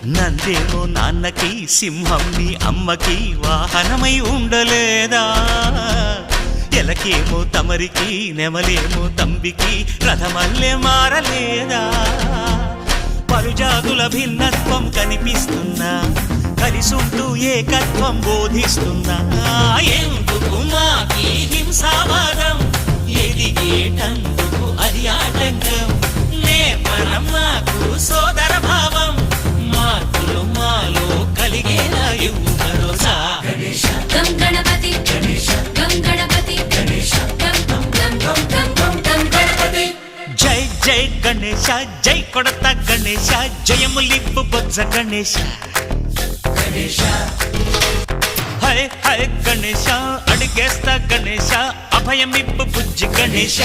నందేమో నాన్నకి సింహం నీ అమ్మకి వాహనమై ఉండలేదా ఎలకేమో తమరికి నెమలేమో తంబికి రథమల్లే మారలేదా పలుజాతుల భిన్నత్వం కనిపిస్తున్నా కలిసుంటూ ఏకత్వం బోధిస్తున్నా ఎందుకు మాకి హింసావాదం ఎదిగేటందుకు అది ఆటంకం నేర్పడం మాకు సోదర భావం మార్పులు మాలో కలిగేలా ఇవ్వు భరోసా గం గణపతి గం గణపతి గం గం గం గం గం గం గణపతి జై జై గణేశ జై కొడత గణేశ జయములిప్పు బొజ్జ గణేశ హై హై గణేశ అడిగేస్తా గణేశ అభయమిప్పు బుజ్జి గణేశ